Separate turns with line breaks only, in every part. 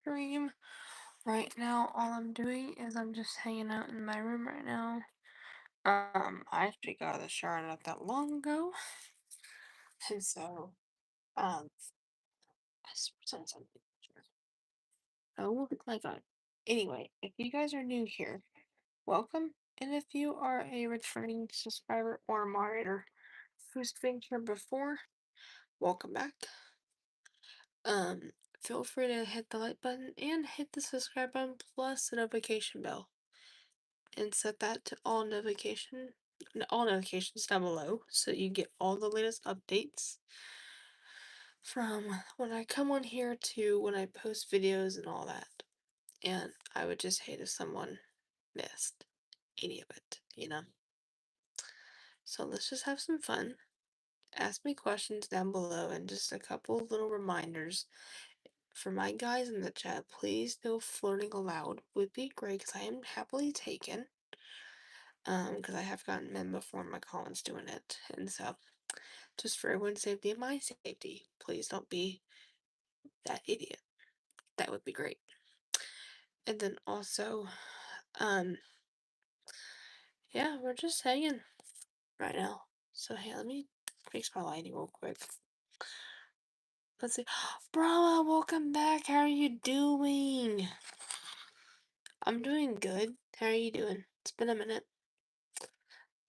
stream. Right now, all I'm doing is I'm just hanging out in my room right now. I actually got out of the shower not that long ago, and so, I said something. Oh my god. Anyway, if you guys are new here, welcome. And if you are a returning subscriber or moderator who's been here before, welcome back. Um, Feel free to hit the like button and hit the subscribe button plus the notification bell and set that to all notifications down below so you get all the latest updates from when I come on here to when I post videos and all that. And I would just hate if someone missed any of it. So let's just have some fun. Ask me questions down below and just a couple of little reminders. For my guys in the chat, please no flirting allowed would be great because I am happily taken. Because I have gotten men before my Colin's doing it. And so, just for everyone's safety and my safety, please don't be that idiot. That would be great. And then also, um, yeah, we're just hanging right now. So, hey, let me fix my lighting real quick. Let's see. Brahma, welcome back. How are you doing? I'm doing good. How are you doing? It's been a minute.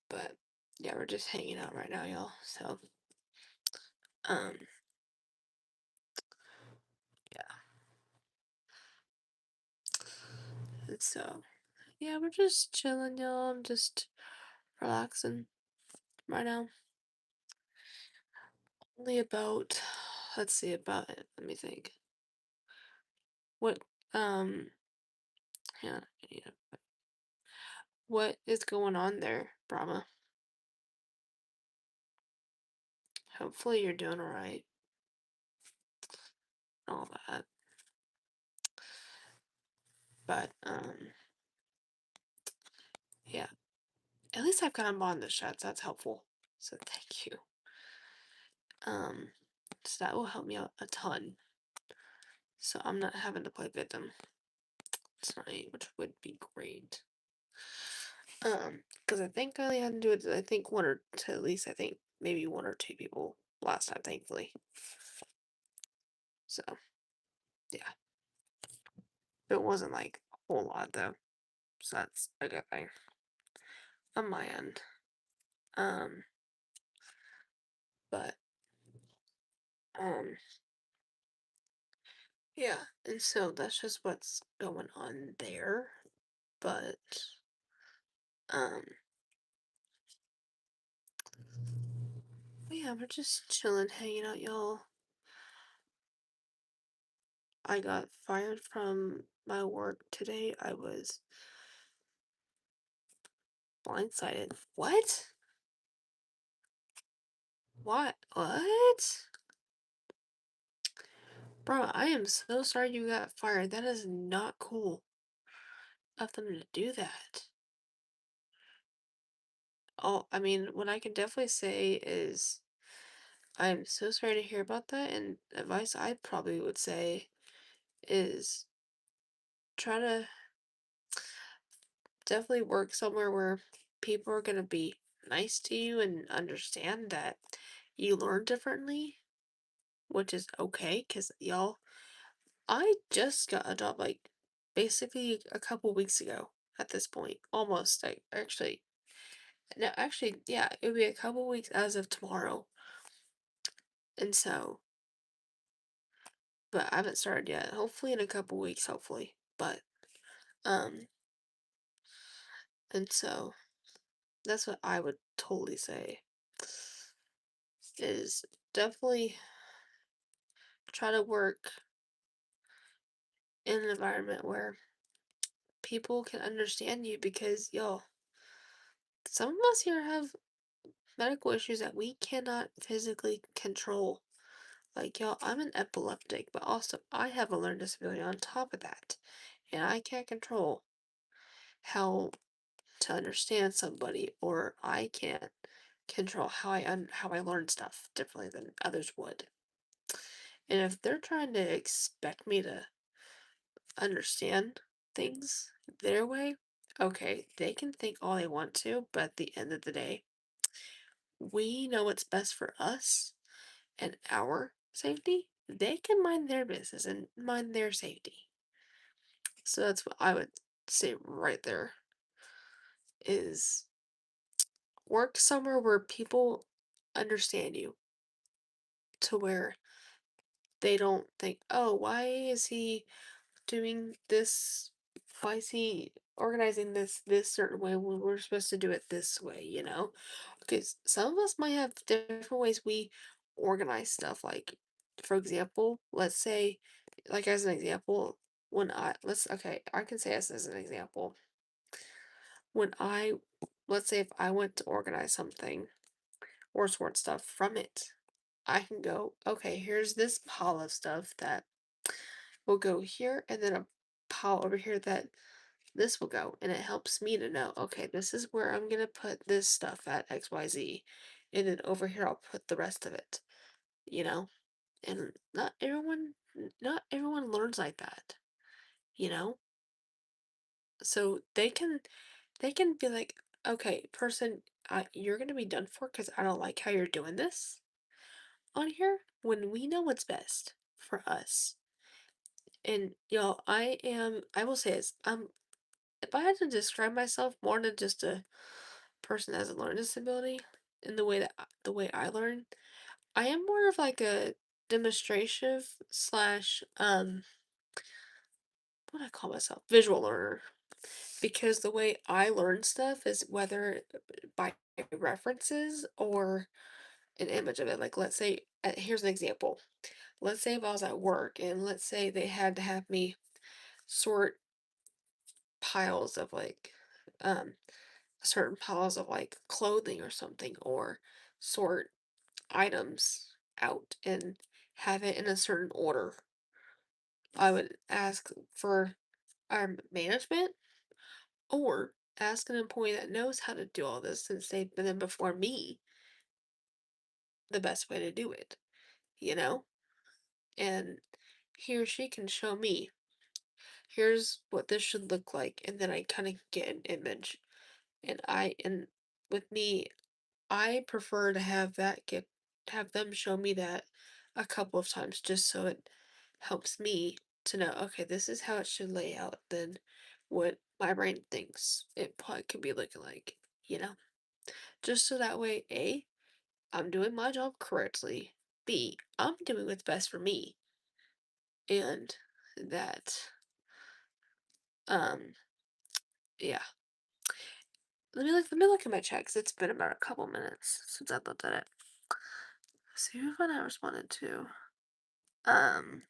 But yeah, we're just hanging out right now, y'all. So, um, yeah. And so, yeah, we're just chilling, y'all. I'm just relaxing right now. Only about, let's see, about it. Let me think. What, um, yeah, yeah. What is going on there, Brahma? Hopefully you're doing alright. All that. But, yeah. At least I've gotten on the shots. That's helpful. So thank you. So that will help me out a ton. So I'm not having to play victim tonight, which would be great. Because I think I only had to do it, I think one or two, at least I think maybe one or two people last time, thankfully. So, yeah. It wasn't like a whole lot though. So that's a good thing on my end. Um, but, um, yeah. And so that's just what's going on there. But, um, yeah, we're just chilling, hanging out, y'all. I got fired from my work today. I was blindsided. What? What? What? Bro, I am so sorry you got fired. That is not cool of them to do that. Oh, I mean, what I can definitely say is I'm so sorry to hear about that, and advice I probably would say is try to definitely work somewhere where people are gonna be nice to you and understand that you learn differently, which is okay, because y'all, I just got a job like basically a couple weeks ago at this point. Almost, like actually. No, actually, yeah, it would be a couple weeks as of tomorrow. And so, but I haven't started yet. Hopefully in a couple weeks, hopefully. But, um, and so that's what I would totally say is definitely try to work in an environment where people can understand you because, yo, some of us here have medical issues that we cannot physically control. Like, y'all, I'm an epileptic, but also I have a learning disability on top of that. And I can't control how to understand somebody, or I can't control how I learn stuff differently than others would. And if they're trying to expect me to understand things their way, okay, they can think all they want to, but at the end of the day, we know what's best for us and our safety. They can mind their business and mind their safety. So that's what I would say right there is work somewhere where people understand you to where they don't think, oh, why is he doing this? Why is he organizing this certain way when we're supposed to do it this way, you know? Because some of us might have different ways we organize stuff. Like, for example, let's say, like as an example, when okay, I can say this as an example. When let's say if I went to organize something or sort stuff from it, I can go, okay, here's this pile of stuff that will go here, and then a pile over here that this will go. And it helps me to know, okay, this is where I'm going to put this stuff at XYZ. And then over here, I'll put the rest of it, you know? And not everyone learns like that, you know? So they can be like, okay, person, you're going to be done for because I don't like how you're doing this on here when we know what's best for us. And y'all, I will say this, if I had to describe myself more than just a person that has a learning disability in the way I learn, I am more of like a demonstrative slash what do I call myself? Visual learner. Because the way I learn stuff is whether by references or an image of it. Like let's say here's an example. Let's say if I was at work and let's say they had to have me sort piles of like um certain piles of like clothing or something or sort items out and have it in a certain order. I would ask for our management or ask an employee that knows how to do all this since they've been in before me the best way to do it, you know? And he or she can show me, here's what this should look like, and then I kind of get an image. And with me, I prefer to have them show me that a couple of times just so it helps me to know, okay, this is how it should lay out than what my brain thinks it probably could be looking like, you know? Just so that way, A, I'm doing my job correctly. B, I'm doing what's best for me. And that, um, yeah. Let me look at my checks. It's been about a couple minutes since I looked at it. See who I not responded to. Um,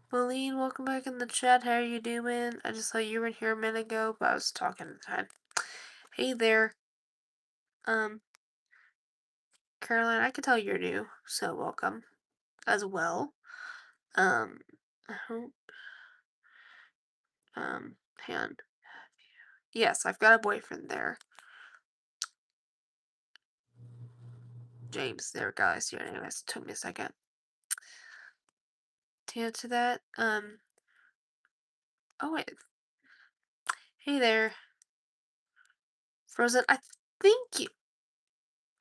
Pauline, welcome back in the chat. How are you doing? I just saw you were in here a minute ago, but I was talking at the time. Hey there. Um, Caroline, I can tell you're new, so welcome as well. Um, I hope, hand. Yes, I've got a boyfriend there. James, there, guys. Here, anyways, took me a second to answer that. Oh wait. Hey there, Frozen. Think you.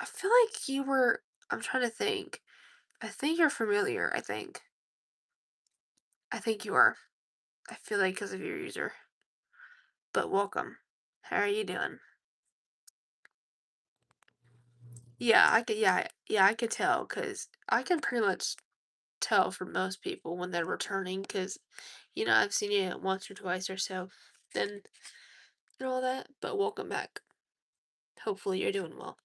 I feel like you were. I'm trying to think. I think you're familiar. I think. I think you are. I feel like because of your user. But welcome. How are you doing? Yeah, I could. Yeah, yeah, I could tell because I can pretty much tell for most people when they're returning because, I've seen you once or twice or so. Then and all that. But welcome back. Hopefully you're doing well.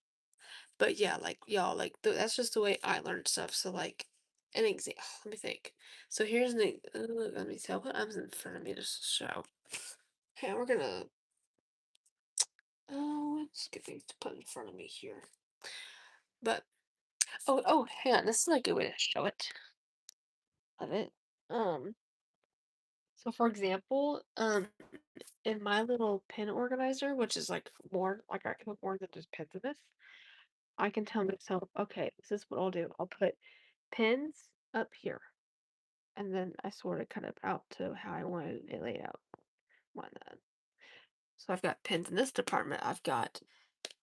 But yeah, like y'all, like that's just the way I learned stuff. So like, an example. Let me think. So here's let me see. I'll put items in front of me just to show. Okay, we're gonna. Oh, let's get things to put in front of me here. But hang on. This is a good way to show it. Of it. Um. So for example, in my little pin organizer, which is like more like I can put more than just pins in this. I can tell myself, okay, this is what I'll do. I'll put pins up here. and then I sort of cut it out to how I wanted it laid out. Why not? So I've got pens in this department. I've got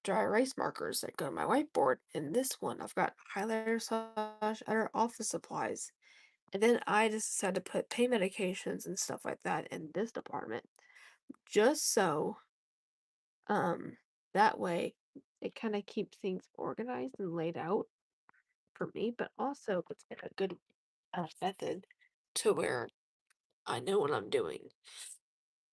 dry erase markers that go to my whiteboard. In this one, I've got highlighter slash other office supplies. And then I just decided to put pain medications and stuff like that in this department, just so um that way it kind of keeps things organized and laid out for me, but also it's in a good method to where I know what I'm doing.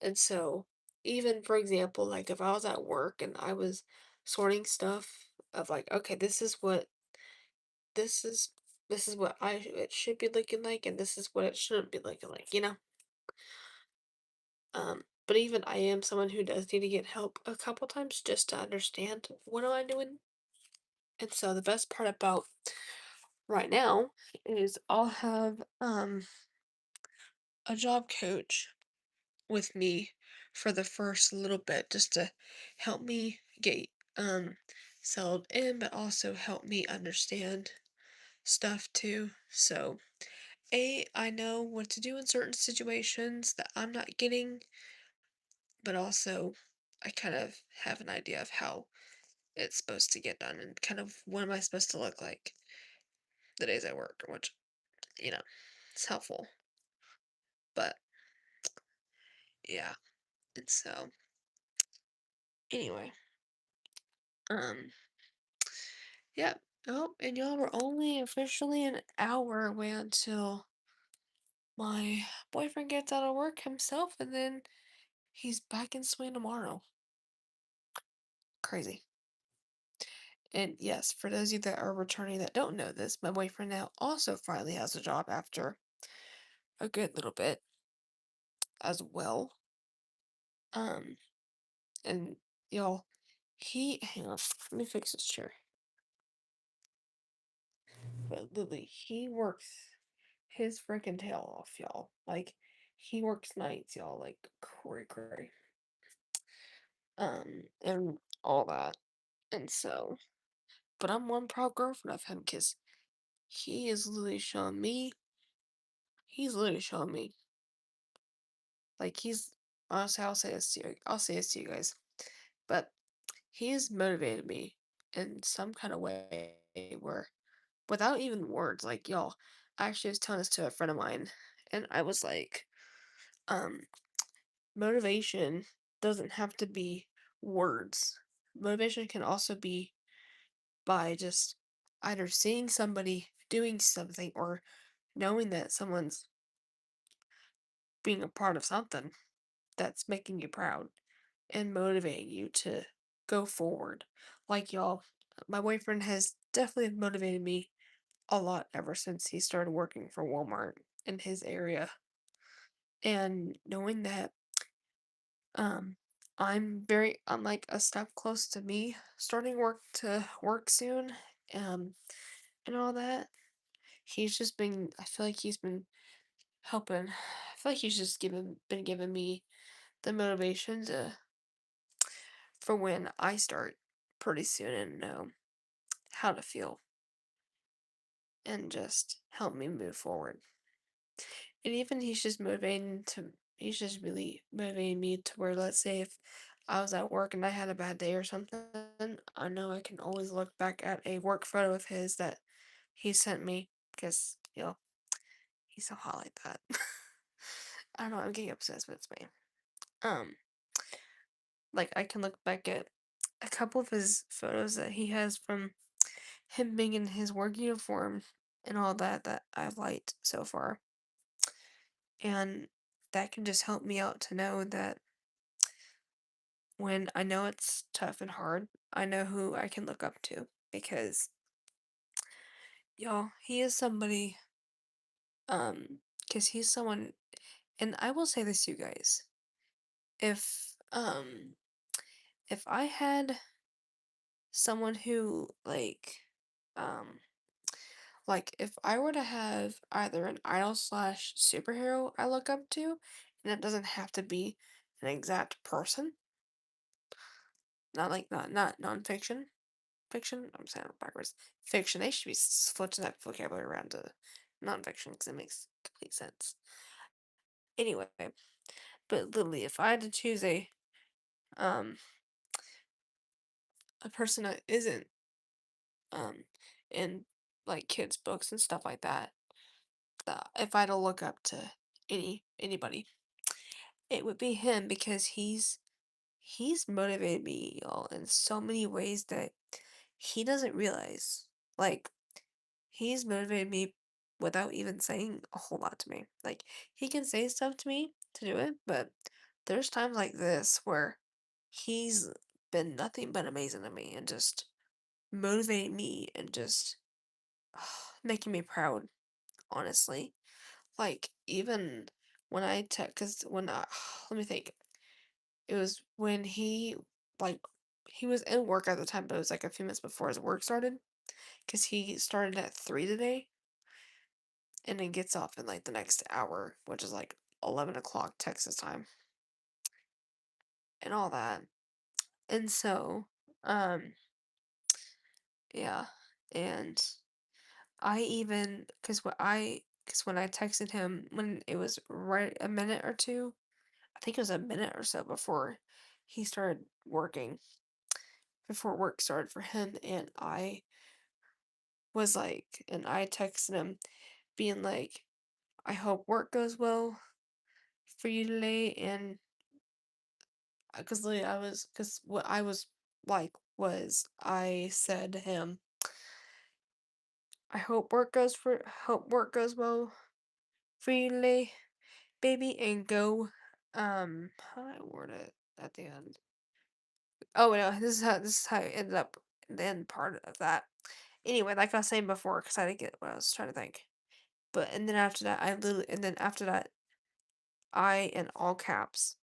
And so, even for example, like if I was at work and I was sorting stuff of like, okay, this is this is what it should be looking like, and this is what it shouldn't be looking like, you know? But even I am someone who does need to get help a couple times just to understand what am I doing. And so the best part about right now is I'll have a job coach with me for the first little bit just to help me get um settled in, but also help me understand stuff too. So I know what to do in certain situations that I'm not getting, but also I kind of have an idea of how it's supposed to get done and kind of what am I supposed to look like the days I work, which, you know, it's helpful. But yeah, and so anyway, um, yeah. Oh, and y'all were only officially an hour away until my boyfriend gets out of work himself, and then he's back in swing tomorrow. Crazy. And yes, for those of you that are returning that don't know this, my boyfriend now also finally has a job after a good little bit as well. Um, and y'all, hang on, let me fix this chair. But Lily, he works his freaking tail off, y'all. Like, he works nights, y'all, like cray. And all that. And so, but I'm one proud girlfriend of him because he's literally showing me, like, honestly, I'll say this to you guys, but he's motivated me in some kind of way where, without even words, like, y'all, I actually was telling this to a friend of mine, and I was like, um, motivation doesn't have to be words. Motivation can also be by just either seeing somebody doing something or knowing that someone's being a part of something that's making you proud and motivating you to go forward. Like y'all, my boyfriend has definitely motivated me a lot ever since he started working for Walmart in his area. And knowing that um I'm like a step close to me starting work soon, um and all that. I feel like he's been helping. I feel like he's just been giving me the motivation to for when I start pretty soon and know how to feel and just help me move forward. And even he's just really motivating me to where, let's say if I was at work and I had a bad day or something, I know I can always look back at a work photo of his that he sent me because, he's so hot like that. I don't know, I'm getting obsessed with this man. Um, like I can look back at a couple of his photos that he has from him being in his work uniform and all that I've liked so far. And that can just help me out to know that when I know it's tough and hard, I know who I can look up to because y'all, he is somebody cuz he's someone, and I will say this to you guys. If if I had someone who um like if I were to have either an idol slash superhero I look up to, and it doesn't have to be an exact person, not nonfiction, fiction. I'm saying it backwards. Fiction. They should be switching that vocabulary around to nonfiction because it makes complete sense. Anyway, but literally, if I had to choose um a person that isn't um in like kids books and stuff like that, if I had to look up to anybody, it would be him because he's motivated me, y'all, in so many ways that he doesn't realize. Like, he's motivated me without even saying a whole lot to me. Like, he can say stuff to me to do it, but there's times like this where he's been nothing but amazing to me and just motivating me and just making me proud, honestly. Like, even when I text, because when I, let me think, it was when like, he was in work at the time, but it was like a few minutes before his work started, because he started at 3 today, and then gets off in like the next hour, which is like 11 o'clock Texas time, and all that. And so, um, yeah, and I even, because when I texted him, when it was right a minute or two, I think it was a minute or so before he started working, before work started for him, and I texted him being like, I hope work goes well for you today, and because what I was like was I said to him, hope work goes well for you today, baby, and go, how do I word it at the end? Oh no, this is how it ended up in the end part of that. Anyway, like I was saying before, because I didn't get what I was trying to think. But and then after that, I in all caps,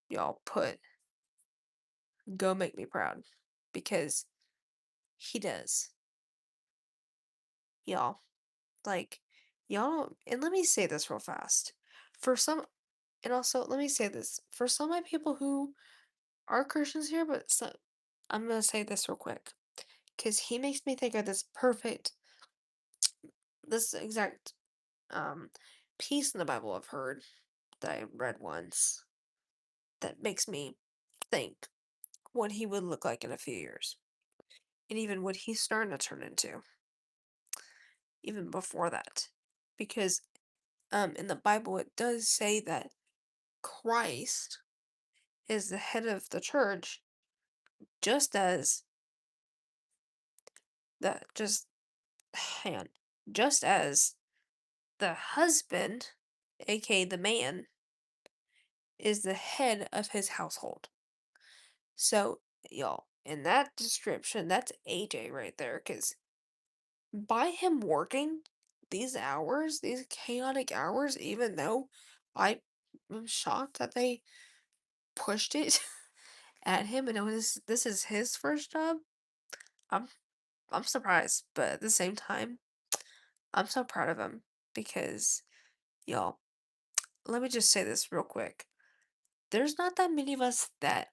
y'all put go make me proud because he does, y'all. Like, y'all, and let me say this real fast. For some, and also let me say this for some of my people who are Christians here, but some, I'm gonna say this real quick because he makes me think of this exact um piece in the Bible I've heard that I read once that makes me think what he would look like in a few years, and even what he's starting to turn into, even before that, because in the Bible it does say that Christ is the head of the church, just as the just hang on, just as the husband, aka the man, is the head of his household. So, y'all, in that description, that's AJ right there, because by him working these hours, these chaotic hours, even though I am shocked that they pushed it at him and this is his first job, I'm I'm surprised, but at the same time, I'm so proud of him because y'all, let me just say this real quick. There's not that many of us that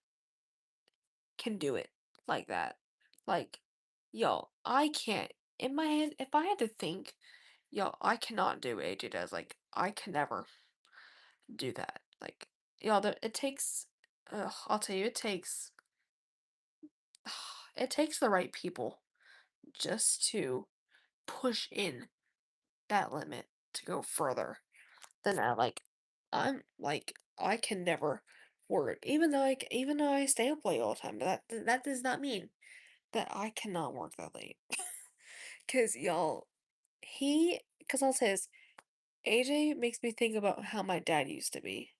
can do it like that. Like, y'all, I can't. In my head, if I had to think, y'all, I cannot do what AJ does. Like, I can never do that. Like, y'all, it takes. I'll tell you, it takes the right people just to push in that limit to go further than that. Like, I can never work, even though I stay up late all the time. But that does not mean that I cannot work that late. Cause y'all, cause I'll say this, AJ makes me think about how my dad used to be.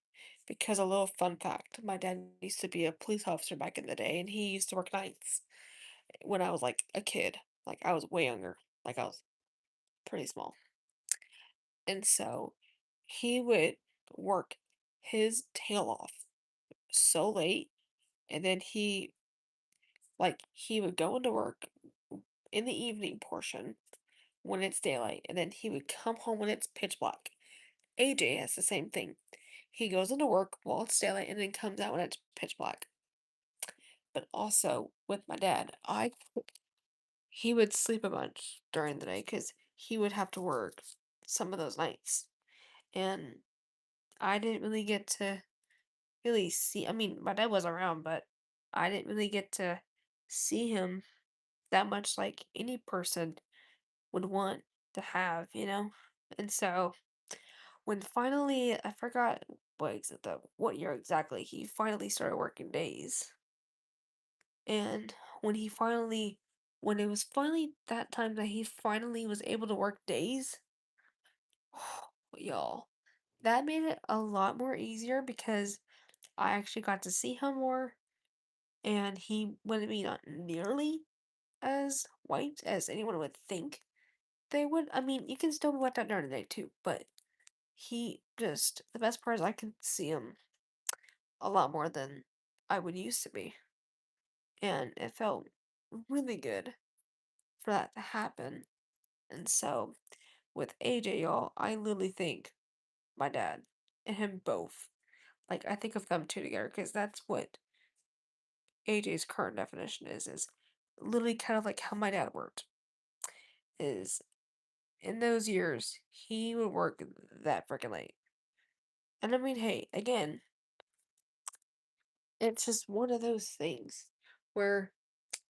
Because a little fun fact, my dad used to be a police officer back in the day, and he used to work nights when I was like a kid. Like I was way younger. Like I was pretty small. And so he would work his tail off so late, and then he would go into work in the evening portion when it's daylight, and then he would come home when it's pitch black. AJ has the same thing. He goes into work while it's daylight and then comes out when it's pitch black. But also with my dad, he would sleep a bunch during the day because he would have to work some of those nights. And I didn't really get to really see, I mean, my dad was around, but I didn't really get to see him that much like any person would want to have, you know? And so when finally, I forgot what year exactly, he finally started working days. And when he finally, when it was finally that time that he finally was able to work days, y'all, that made it a lot more easier because I actually got to see him more, and he would be not nearly as white as anyone would think they would. I mean, you can still be wiped out during the day too, but he just, the best part is I can see him a lot more than I would used to be. And it felt really good for that to happen. And so with AJ, y'all, I literally think my dad and him both. Like I think of them two together because that's what AJ's current definition is literally kind of like how my dad worked. Is in those years he would work that freaking late. And I mean, hey, again, it's just one of those things where,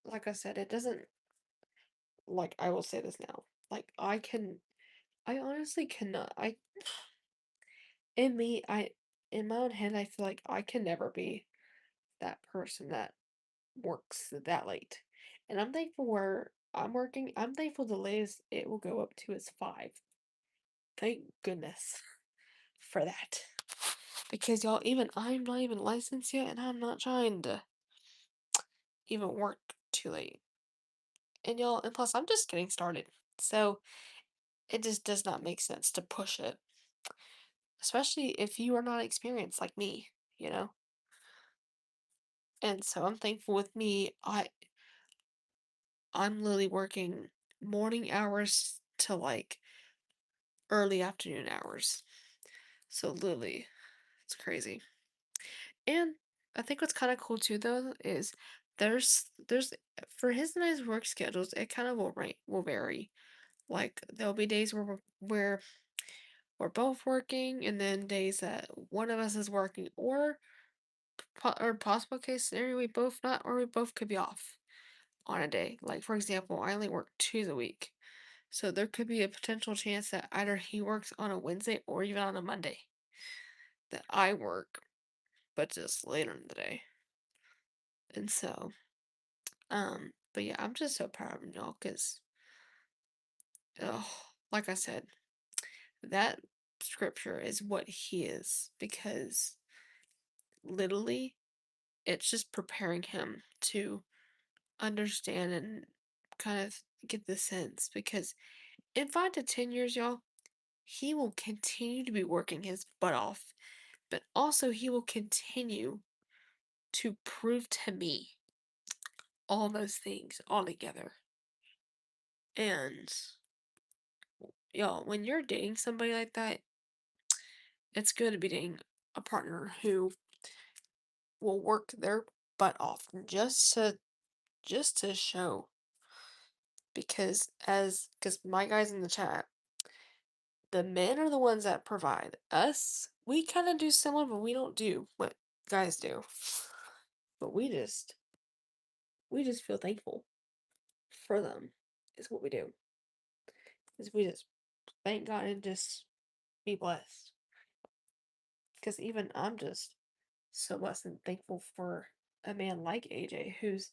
like I said, it doesn't, like, I will say this now. Like, I honestly cannot, in me, in my own head, I feel like I can never be that person that works that late. And I'm thankful where I'm working, I'm thankful the latest it will go up to is 5. Thank goodness for that. Because y'all, even I'm not even licensed yet, and I'm not trying to even work too late. And y'all, and plus I'm just getting started. So it just does not make sense to push it. Especially if you are not experienced like me, you know? And so I'm thankful with me, I'm literally working morning hours to like early afternoon hours. So literally, it's crazy. And I think what's kind of cool too though is there's for his and I's work schedules, it kind of will vary. Like there'll be days where we're both working, and then days that one of us is working, or possible case scenario we both not, or we both could be off on a day. Like for example, I only work 2 a week, so there could be a potential chance that either he works on a Wednesday or even on a Monday that I work, but just later in the day. And so, but yeah, I'm just so proud of y'all because, oh, like I said, that scripture is what he is because literally it's just preparing him to understand and kind of get the sense because in 5 to 10 years, y'all, he will continue to be working his butt off, but also he will continue to prove to me all those things all together. And y'all, when you're dating somebody like that, it's good to be dating a partner who will work their butt off just to show, because my guys in the chat, the men are the ones that provide us. We kind of do similar, but we don't do what guys do. But we just feel thankful for them. Is what we do. Is we just thank God and just be blessed. Because even I'm just so blessed and thankful for a man like AJ, who's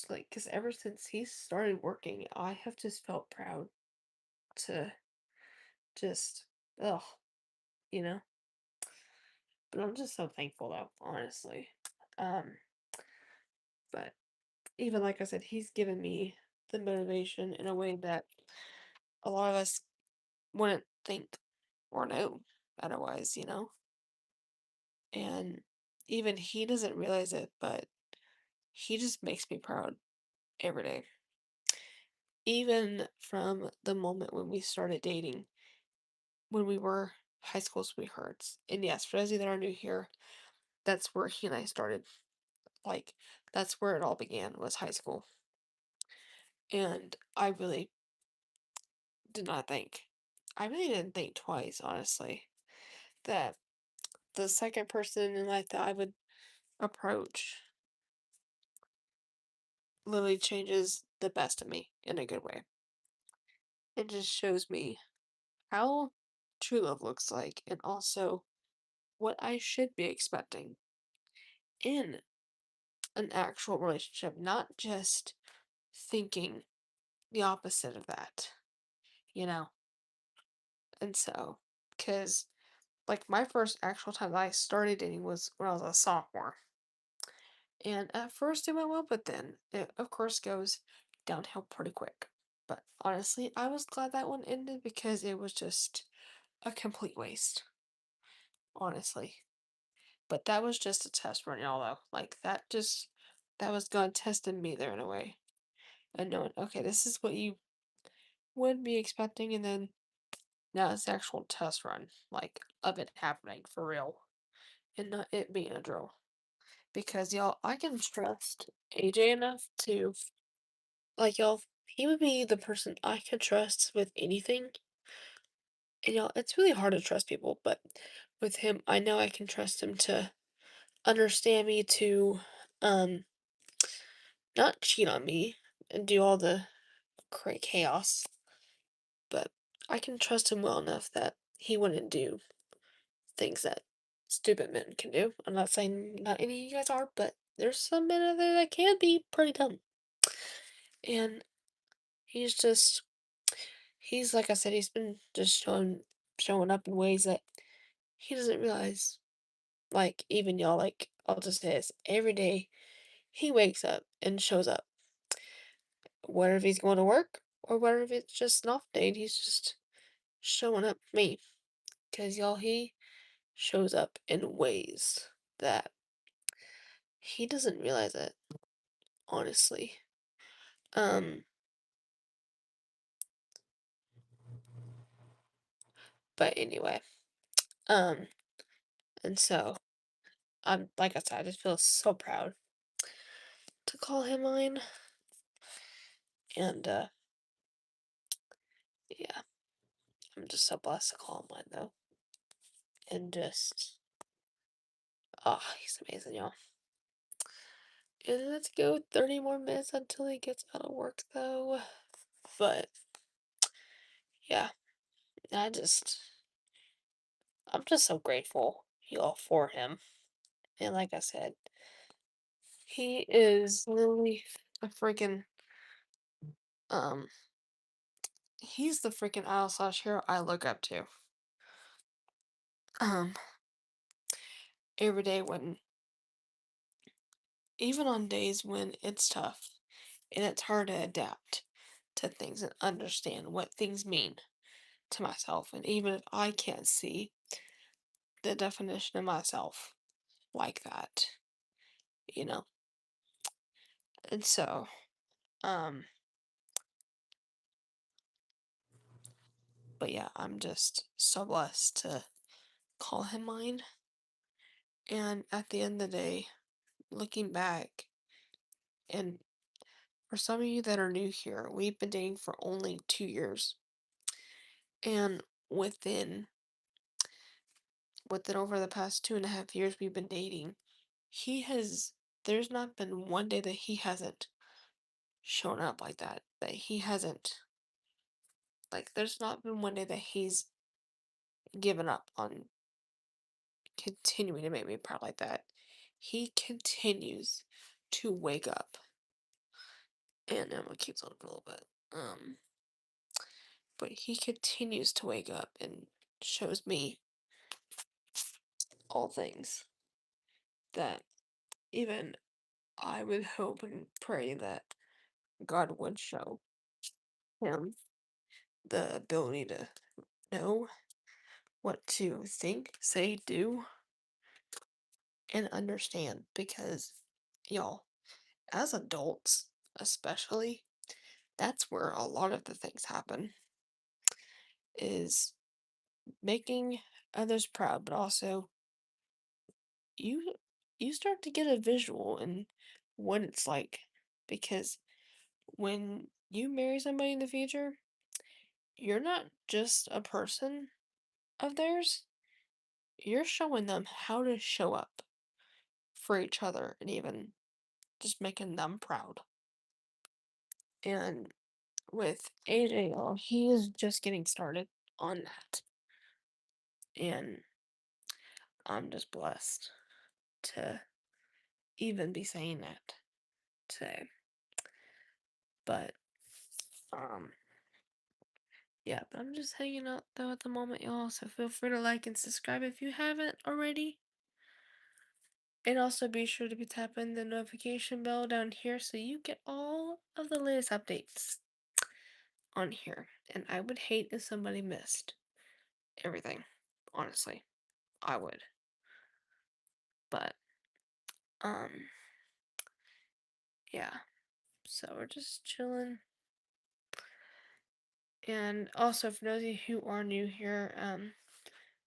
like, because ever since he started working, I have just felt proud to just, ugh, you know. But I'm just so thankful though, honestly. Um, but even like I said, he's given me the motivation in a way that a lot of us wouldn't think or know otherwise, you know? And even he doesn't realize it, but he just makes me proud every day. Even from the moment when we started dating, when we were high school sweethearts. And yes, for those of you that are new here, that's where he and I started. Like, that's where it all began, was high school. And I really did not think I really didn't think twice, honestly, that the second person in life that I would approach literally changes the best of me in a good way. It just shows me how true love looks like and also what I should be expecting in an actual relationship, not just thinking the opposite of that, you know? And so, because like my first actual time that I started dating was when I was a sophomore. And at first it went well, but then it of course goes downhill pretty quick. But honestly, I was glad that one ended because it was just a complete waste, honestly. But that was just a test run, y'all, though. Like that was God testing me there in a way. And knowing, okay, this is what you would be expecting, and then now it's the actual test run, like of it happening for real. And not it being a drill. Because y'all, I can trust AJ enough to like y'all, he would be the person I could trust with anything. And y'all, it's really hard to trust people, but with him, I know I can trust him to understand me to um not cheat on me and do all the chaos, but I can trust him well enough that he wouldn't do things that stupid men can do. I'm not saying not any of you guys are, but there's some men out there that can be pretty dumb. And he's just he's like I said, he's been just showing up in ways that he doesn't realize. Like even y'all, like I'll just say this, every day he wakes up and shows up. Whether if he's going to work or whether if it's just an off day and he's just showing up for me. Cause y'all he shows up in ways that he doesn't realize it, honestly. Um, but anyway, um, and so I'm like I said, I just feel so proud to call him mine. And yeah, I'm just so blessed to call him mine though. And just oh, he's amazing, y'all. And let's go 30 more minutes until he gets out of work though. But yeah, I just I'm just so grateful, y'all, for him. And like I said, he is literally a freaking um he's the freaking idol slash hero I look up to. Um every day when even on days when it's tough and it's hard to adapt to things and understand what things mean to myself. And even if I can't see the definition of myself like that, you know. And so, um, but yeah, I'm just so blessed to call him mine. And at the end of the day, looking back, and for some of you that are new here, we've been dating for only 2 years. And within within over the past 2.5 years we've been dating, he has there's not been one day that he hasn't shown up like that. That he hasn't like there's not been one day that he's given up on continuing to make me proud like that. He continues to wake up. And I'm gonna keep on a little bit. But he continues to wake up and shows me all things that even I would hope and pray that God would show him the ability to know what to think, say, do, and understand. Because, y'all, as adults, especially, that's where a lot of the things happen is making others proud, but also you you start to get a visual in what it's like because when you marry somebody in the future, you're not just a person of theirs, you're showing them how to show up for each other and even just making them proud. And with AJ, he is just getting started on that. And I'm just blessed to even be saying that today. But, um, yeah, but I'm just hanging out though at the moment, y'all. So feel free to like and subscribe if you haven't already. And also be sure to be tapping the notification bell down here so you get all of the latest updates on here. And I would hate if somebody missed everything. Honestly, I would. But, um, yeah. So we're just chilling. And also, for those of you who are new here,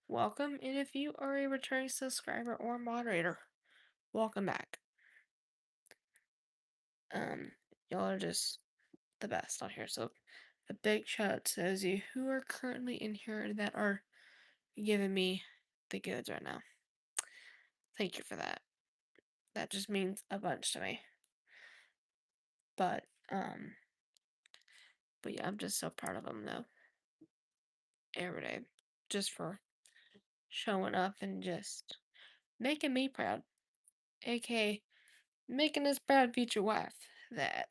welcome. And if you are a returning subscriber or moderator, welcome back. Um, y'all are just the best on here. So a big shout out to those of you who are currently in here that are giving me the goods right now. Thank you for that. That just means a bunch to me. But but yeah, I'm just so proud of them though. Every day, just for showing up and just making me proud, aka making this proud future wife. That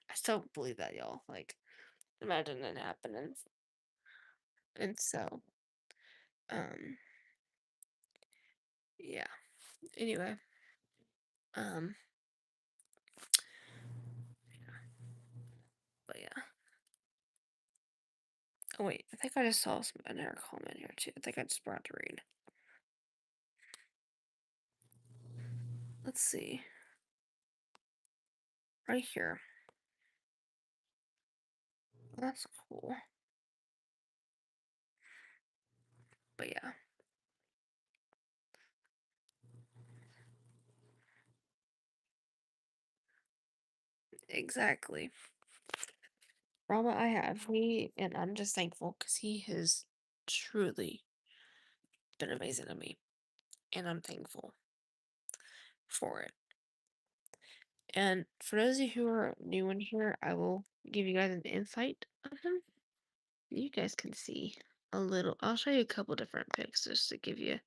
I still believe that, y'all. Like, imagine it happening. And so, um, yeah. Anyway, um, but yeah. Oh wait, I think I just saw another comment here too. I think I just brought to read. Let's see. Right here. That's cool. But yeah. Exactly. Rama I have. And I'm just thankful because he has truly been amazing to me. And I'm thankful for it. And for those of you who are new in here, I will give you guys an insight of him. You guys can see a little. I'll show you a couple different pics just to give you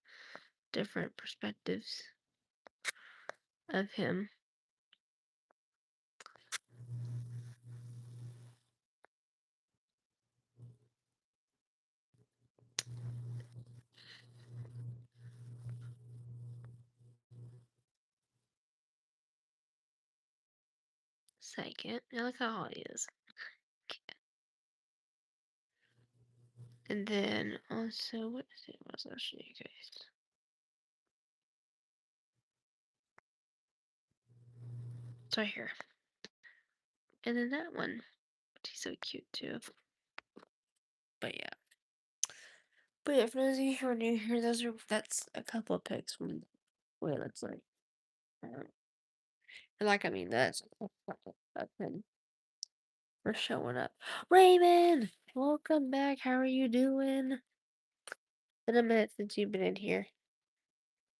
different perspectives of him. Second, now look how hot he is. And then also, what is it? What's that show you guys? It's right here. And then that one. He's so cute too. But yeah. But yeah, for those of you who are new here, that's a couple of pics from what it looks like. Um, and like I mean that's him for showing up. Raymond! Welcome back. How are you doing? Been a minute since you've been in here.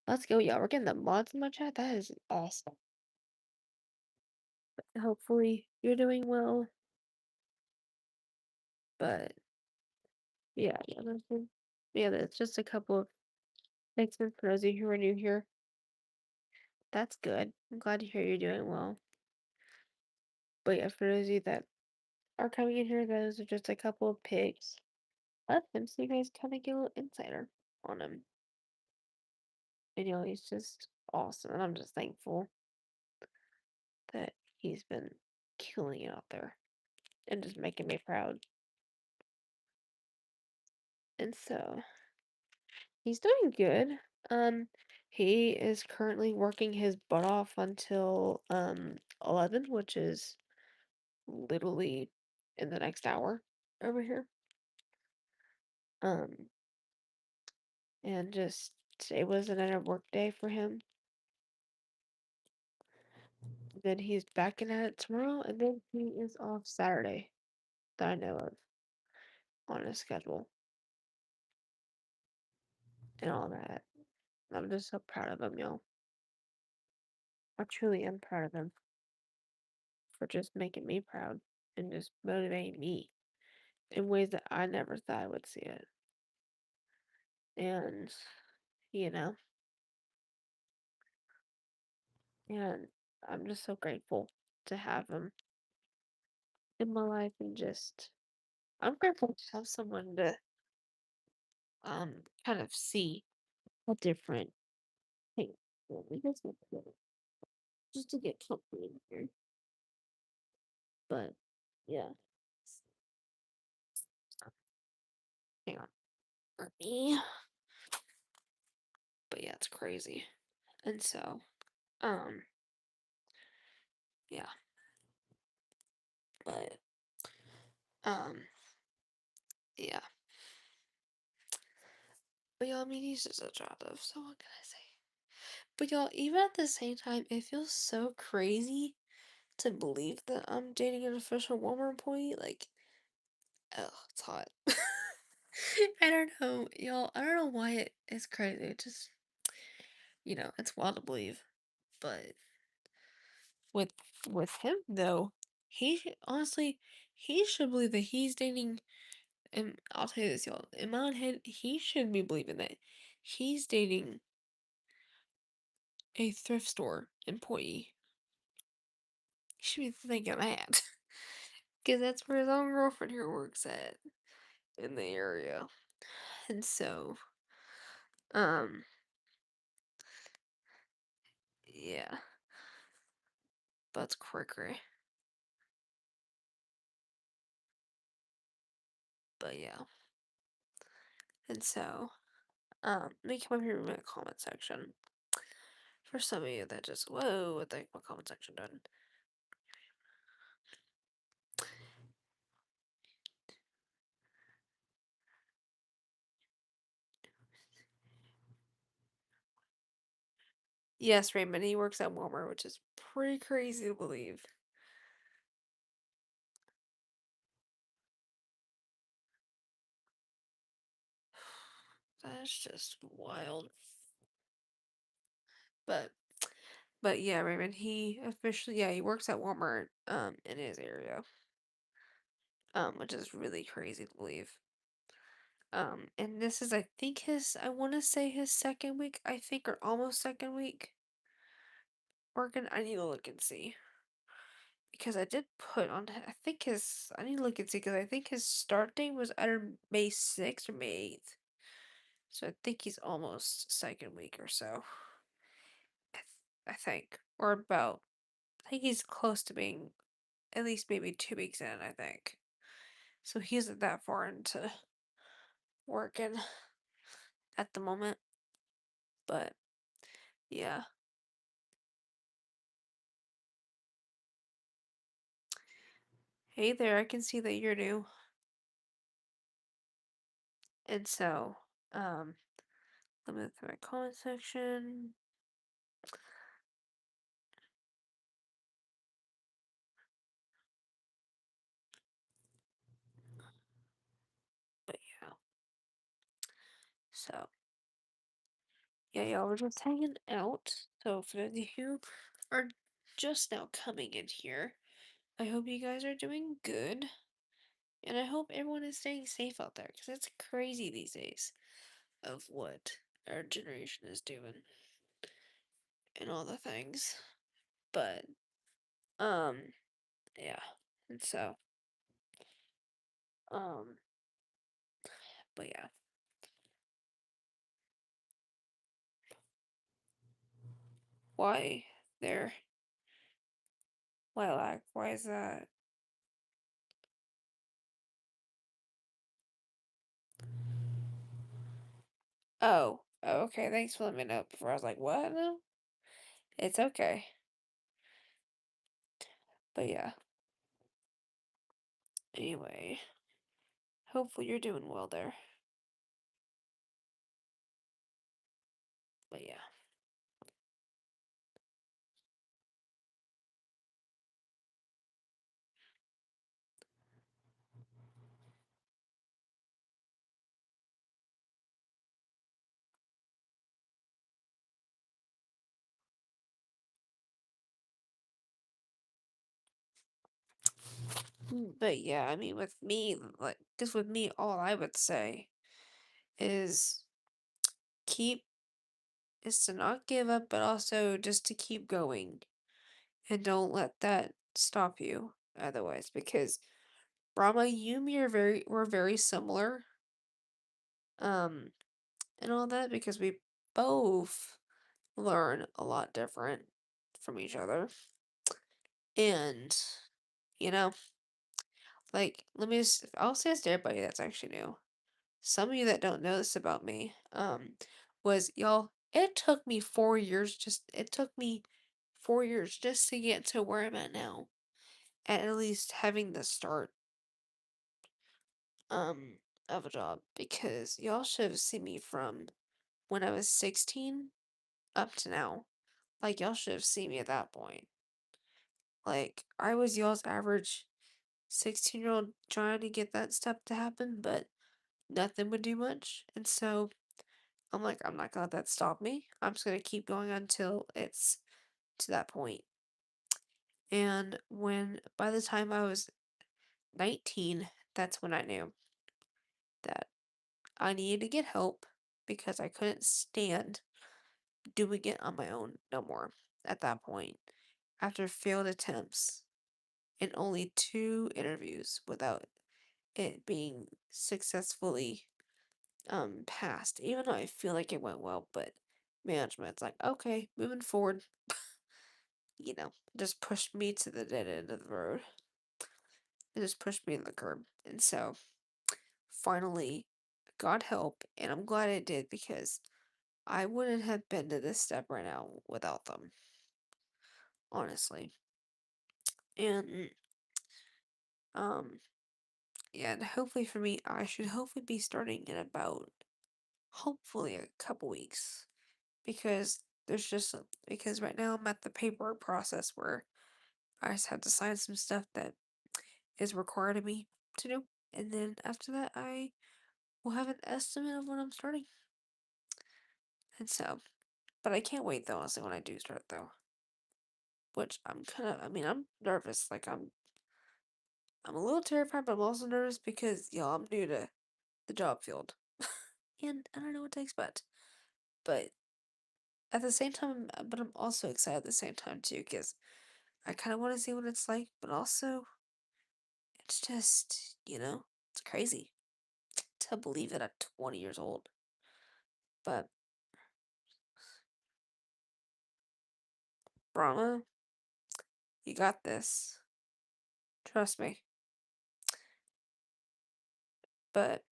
Let's go, y'all. We're getting the mods in my chat. That is awesome. Hopefully you're doing well. But yeah, that's just a couple of thanks for those of you who are new here. That's good. I'm glad to hear you're doing well. But yeah, for those of you that are coming in here, those are just a couple of pics of him, so you guys kind of get a little insider on him. And he's just awesome, and I'm just thankful that he's been killing it out there and just making me proud. And so he's doing good. He is currently working his butt off until 11, which is literally in the next hour over here. Um, and just today was another work day for him. Then he's back in at it tomorrow, and then he is off Saturday that I know of. on his schedule and all that. I'm just so proud of him, y'all. I truly am proud of him for just making me proud and just motivating me in ways that I never thought I would see it. And, you know, and I'm just so grateful to have him in my life and just I'm grateful to have someone to kind of see a different thing. Well, I guess not really, just to get comfort in here. But yeah. Hang on. For me. But yeah, it's crazy. And so, um, yeah. But um, yeah. But y'all, I mean, he's just a child of, so what can I say? But y'all, even at the same time, it feels so crazy to believe that I'm dating an official Walmart employee. Like, oh, it's hot. I don't know, y'all. I don't know why it's crazy. It just, it's wild to believe. But with with him though, honestly, he should believe that he's dating. And I'll tell you this, y'all. In my own head, he should be believing that he's dating a thrift store employee. He should be thinking that. Because that's where his own girlfriend here works at in the area. And so, um, yeah, that's quirky. But yeah. And so, let me come up here in the comment section. For some of you that just, whoa, what the heck my comment section done? Yes, Raymond, he works at Walmart, which is pretty crazy to believe. That's just wild. But but yeah, Raymond, he officially he works at Walmart in his area. Which is really crazy to believe. And this is I think I wanna say his second week, I think, or almost second week working. I need to look and see. Because I did put on I need to look and see because I think his start date was either May 6th or May 8th. So I think he's almost second week or so. I think. Or about I think he's close to being at least maybe 2 weeks in, I think. So he isn't that far into working at the moment. But yeah. Hey there, I can see that you're new. And so, let me look through my comment section. But yeah. So yeah, y'all were just hanging out. So for those of you who are just now coming in here, I hope you guys are doing good. And I hope everyone is staying safe out there because it's crazy these days of what our generation is doing and all the things. But, um, yeah. And so, um, but yeah. Why there? Lilac, why is that? Oh, okay. Thanks for letting me know before I was like, what? No? It's okay. But yeah. Anyway, hopefully you're doing well there. But yeah.
But yeah, I mean, with me, like, just with me, all I would say is keep is to not give up, but also just to keep going and don't let that stop you otherwise. Because Brahma, you and me are we're very similar, um, and all that because we both learn a lot different from each other. And, you know, like, I'll say this to everybody that's actually new. Some of you that don't know this about me, was y'all, it took me 4 years just to get to where I'm at now. At least having the start, um, of a job because y'all should have seen me from when I was 16 up to now. Like, y'all should have seen me at that point. Like, I was y'all's average 16-year-old trying to get that stuff to happen, but nothing would do much. And so I'm like, I'm not gonna let that stop me. I'm just gonna keep going until it's to that point. And by the time I was 19, that's when I knew that I needed to get help because I couldn't stand doing it on my own no more at that point. After failed attempts and only 2 interviews without it being successfully passed, even though I feel like it went well, but management's like, okay, moving forward, just pushed me to the dead end of the road. It just pushed me in the curb. And so finally got help, and I'm glad I did because I wouldn't have been to this step right now without them, honestly. And um yeah, and hopefully for me, I should hopefully be starting in about hopefully a couple weeks because because right now I'm at the paperwork process where I just have to sign some stuff that is required of me to do. And then after that, I will have an estimate of when I'm starting. And so, but I can't wait though, honestly, when I do start though. Which I mean, I'm nervous. Like, I'm a little terrified, but I'm also nervous because, I'm new to the job field. And I don't know what to expect. But at the same time, but I'm also excited at the same time too, because I kind of want to see what it's like, but also it's just, it's crazy to believe it at 20 years old. But Brahma, you got this. Trust me. But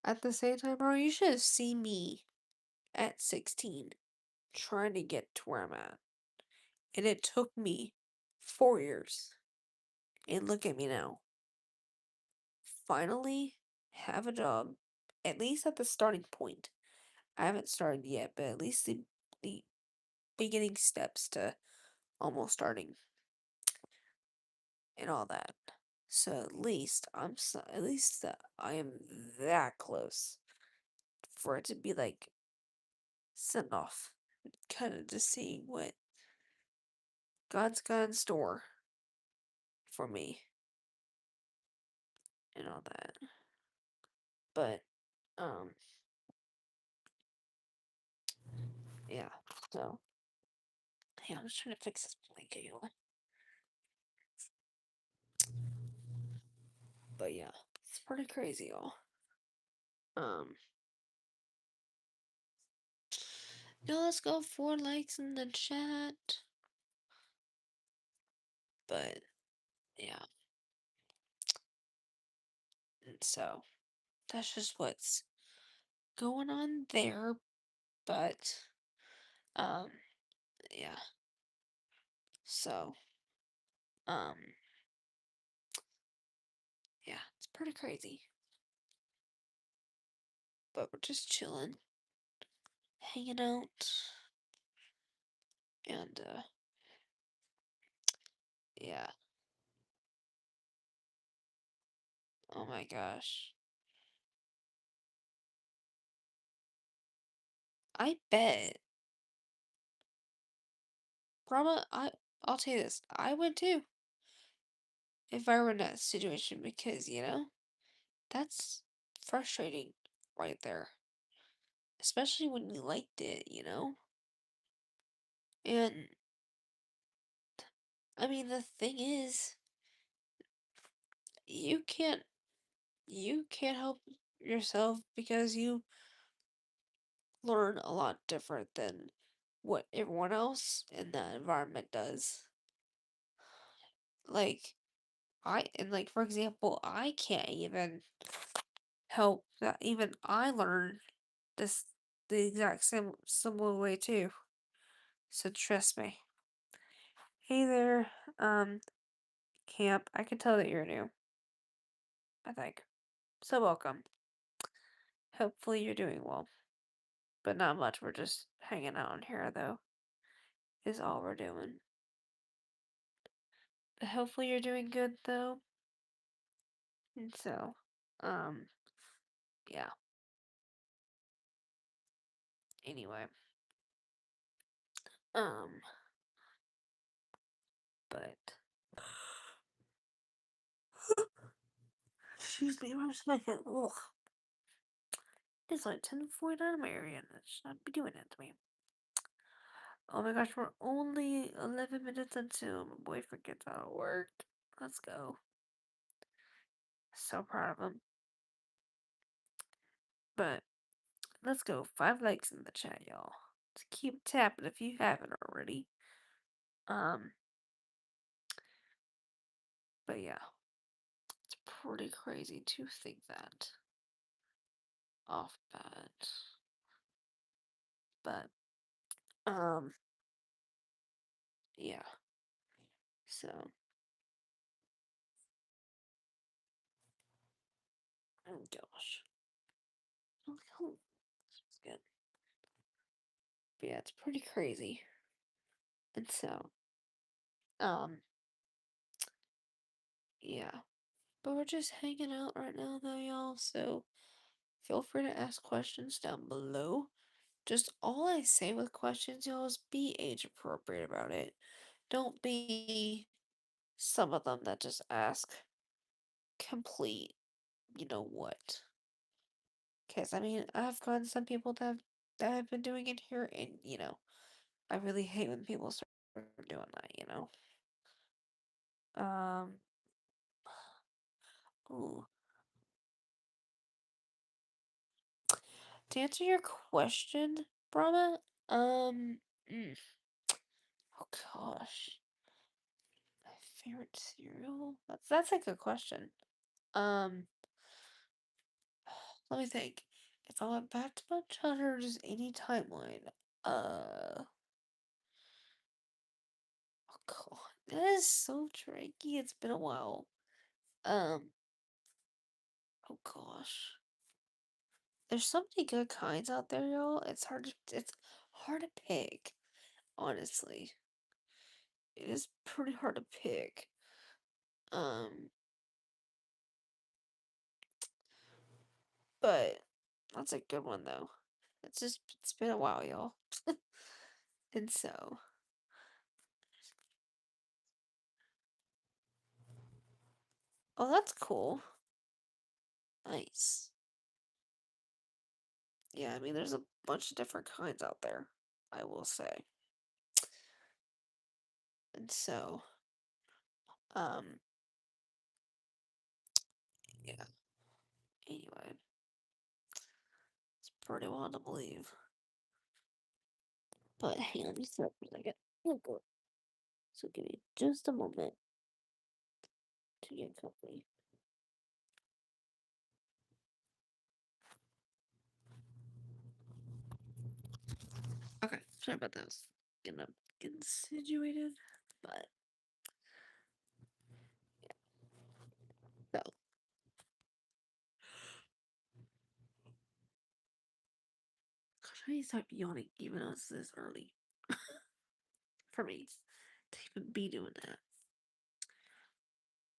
at the same time, bro, you should have seen me at 16 trying to get to where I'm at. And it took me 4 years. And look at me now. Finally have a job, at least at the starting point. I haven't started yet, but at least the beginning steps to almost starting and all that. So at least I am that close for it to be like sent off, kind of just seeing what God's got in store for me and all that. But um, yeah. So yeah, I'm just trying to fix this blanket, y'all. But yeah, it's pretty crazy, y'all. Um, now let's go 4 likes in the chat. But yeah, and so that's just what's going on there. But um, yeah. So um, yeah, it's pretty crazy. But we're just chilling, hanging out, and yeah. Oh my gosh. I bet. Brahma, I'll tell you this. I would too. if I were in that situation because, that's frustrating right there. Especially when you liked it. And I mean the thing is, you can't you can't help yourself because you learn a lot different than what everyone else in that environment does. Like like for example, I can't even help that even I learn this the exact same similar way too. So trust me. Hey there, Camp. I can tell that you're new, I think. So welcome. Hopefully you're doing well. But not much. We're just hanging out in here though, is all we're doing. But hopefully you're doing good though. And so, um, yeah. Anyway, um, but excuse me, I'm just making ugh. It's like 10:49 in my area and it should not be doing that to me. Oh my gosh, we're only 11 minutes until my boyfriend gets out of work. Let's go. So proud of him. But let's go. 5 likes in the chat, y'all. To keep tapping if you haven't already. Um, but yeah, it's pretty crazy to think that off bat. But yeah. So, oh gosh. Oh, that's good. But yeah, it's pretty crazy. And so, um, yeah. But we're just hanging out right now though, y'all. So feel free to ask questions down below. Just all I say with questions, y'all, is be age appropriate about it. Don't be some of them that just ask complete, you know what. Because, I mean, I've gotten some people that have been doing it here, and, I really hate when people start doing that. Um, ooh. To answer your question, Brahma, mm, oh gosh, my favorite cereal? That's a good question. Um, let me think. If I went back to my childhood or just any timeline, uh, oh god, that is so tricky. It's been a while. Um, oh gosh. There's so many good kinds out there, y'all. It's hard to pick, honestly. It is pretty hard to pick. Um, but that's a good one though. It's been a while, y'all. And so, oh, that's cool. Nice. Yeah, I mean, there's a bunch of different kinds out there, I will say. And so, um, yeah. Anyway, it's pretty wild to believe. But hang on just a second. Okay. So give me just a moment to get comfy. Okay, sorry about that. I was getting situated, but so gosh, I need to stop yawning even though it's this early for me to even be doing that.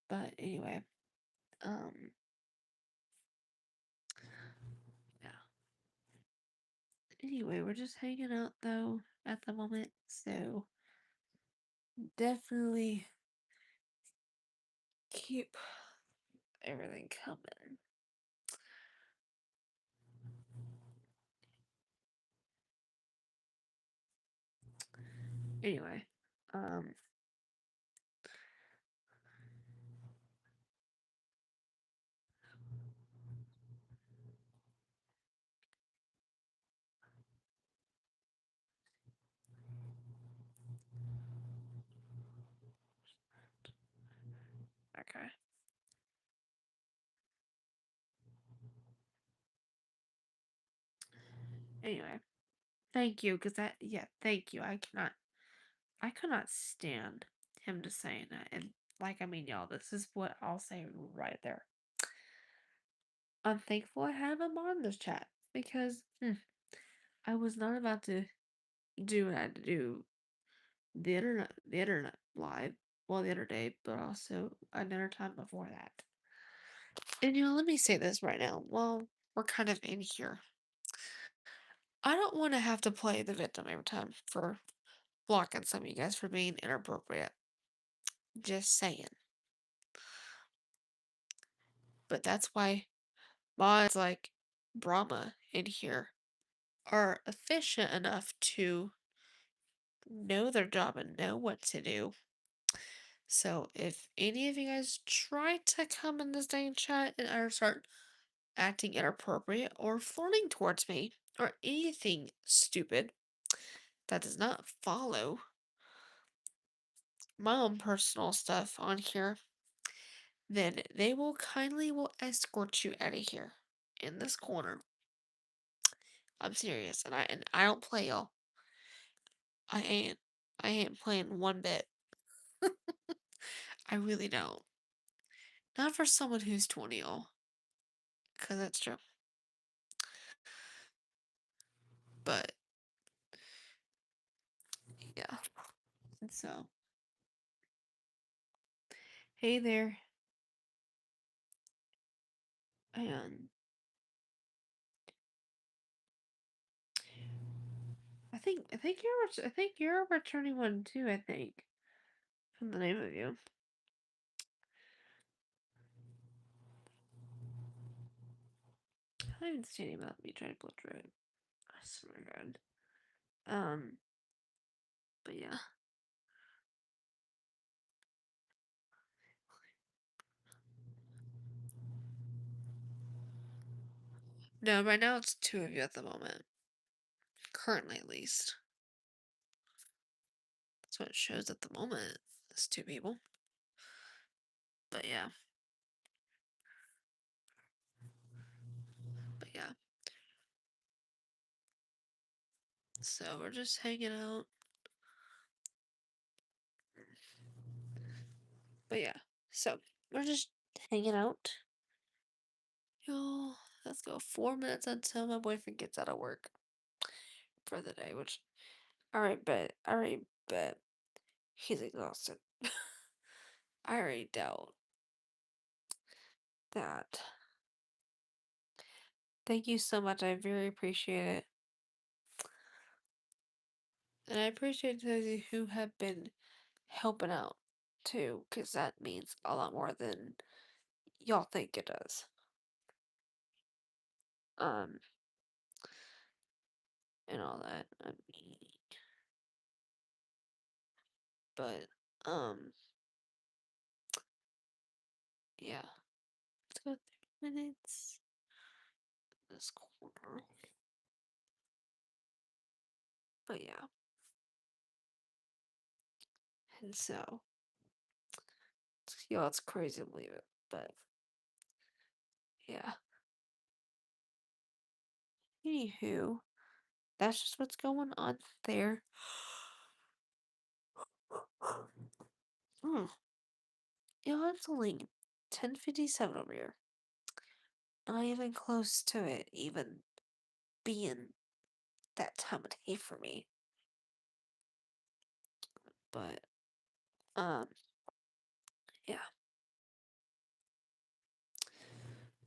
But anyway, um, yeah. Anyway, we're just hanging out though at the moment, so definitely keep everything coming. Anyway, um, okay. Anyway, thank you, because yeah, thank you. I could not stand him just saying that. And, like, I mean, y'all, this is what I'll say right there. I'm thankful I have him on this chat because I was not about to do what I had to do the internet live, well, the other day, but also another time before that. And let me say this right now. While we're kind of in here, I don't want to have to play the victim every time for blocking some of you guys for being inappropriate. Just saying. But that's why mods like Brahma in here are efficient enough to know their job and know what to do. So if any of you guys try to come in this dang chat and or start acting inappropriate or flirting towards me or anything stupid that does not follow my own personal stuff on here, then they will kindly will escort you out of here in this corner. I'm serious, and I don't play, y'all. I ain't. I ain't playing one bit. I really don't. Not for someone who's 20, y'all. Cause that's true. But yeah. And so, hey there. And I think you're a returning one too, I think. From the name of you. I don't even see any about me trying to blow through it. I swear to God. Um, but yeah. No, right now it's two of you at the moment. Currently, at least. That's what it shows at the moment. It's two people. But yeah. But yeah. So we're just hanging out. But yeah. So we're just hanging out. Yo, let's go 4 minutes until my boyfriend gets out of work for the day, which I already bet he's exhausted. I already doubt that. Thank you so much. I very appreciate it. And I appreciate those of you who have been helping out too, because that means a lot more than y'all think it does. Um, and all that. I mean, but, yeah. Let's go 3 minutes. This corner. But yeah. And so, it's crazy to believe it, but yeah. Anywho, that's just what's going on there. Hmm. It's only 10:57 over here. Not even close to it, even being that time of day for me. But, um, yeah.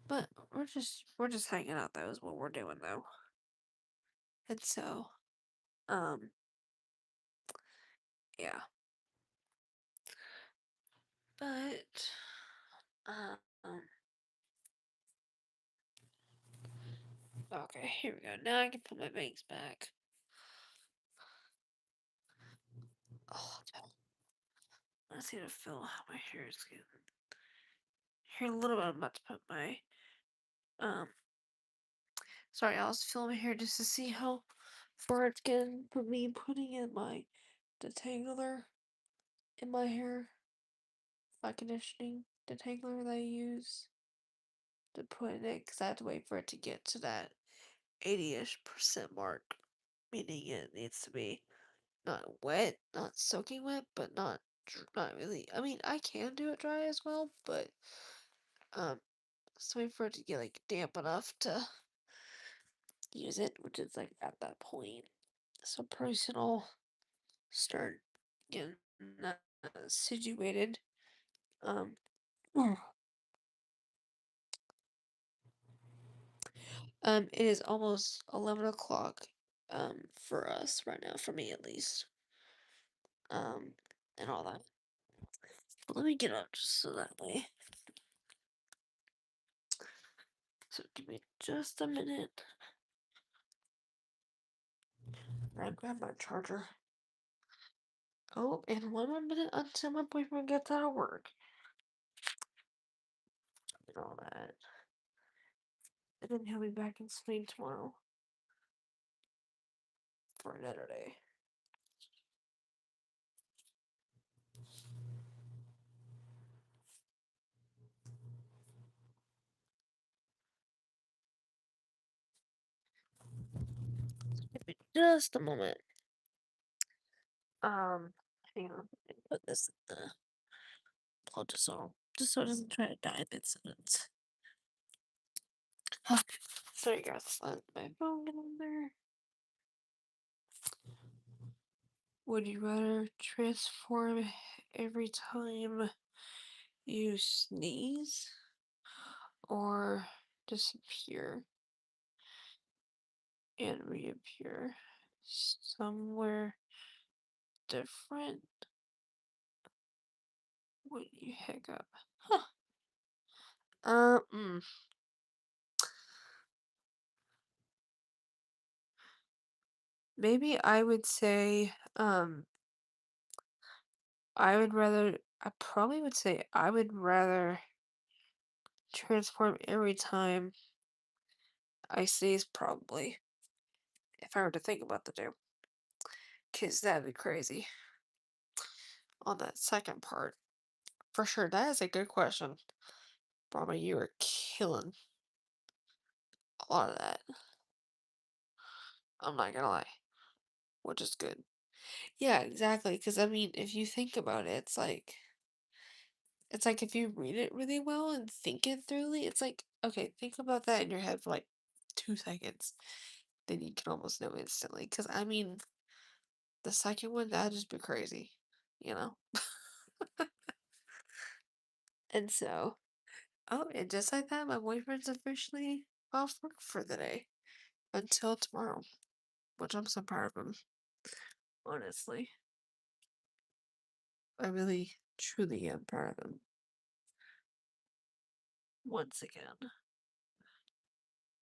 But we're just hanging out though is what we're doing though. And so, um, yeah. But Um, okay, here we go. Now I can put my bangs back. Oh, I just need to feel how my hair is getting. Here a little bit. I'm about to put my um. Sorry, I was feeling my hair just to see how far it's getting for me putting in my detangler in my hair, my conditioning detangler that I use to put in it because I have to wait for it to get to that 80-ish% mark, meaning it needs to be not wet, not soaking wet, but not really. I mean, I can do it dry as well, but um, just wait for it to get like damp enough to use it, which is like at that point. So pretty soon I'll start getting situated. Um, it is almost 11 o'clock. For us right now, for me at least. Um, and all that. But let me get up just so that way. So give me just a minute. I grab my charger. Oh, and one more minute until my boyfriend gets out of work. And all that. And then he'll be back in Spain tomorrow for another day. Give me just a moment. Hang on. Let me put this in the plug just so it doesn't try to die mid-sentence. Okay. Sorry guys, let my phone get on there. Would you rather transform every time you sneeze or disappear and reappear somewhere different when you hiccup? Huh. Uh, mm, Maybe I would say, I probably would say I would rather transform every time I sneeze, probably, if I were to think about the two. Because that'd be crazy on that second part. For sure, that is a good question. Brahma, you are killing a lot of that. I'm not gonna lie, which is good. Yeah, exactly. Because I mean, if you think about it, it's like if you read it really well and think it thoroughly, it's like okay, think about that in your head for like 2 seconds, then you can almost know instantly. Because I mean, the second one that'd just be crazy, you know. And so, oh, and just like that, my boyfriend's officially off work for the day until tomorrow, which I'm so proud of him, honestly. I really, truly am proud of him. Once again.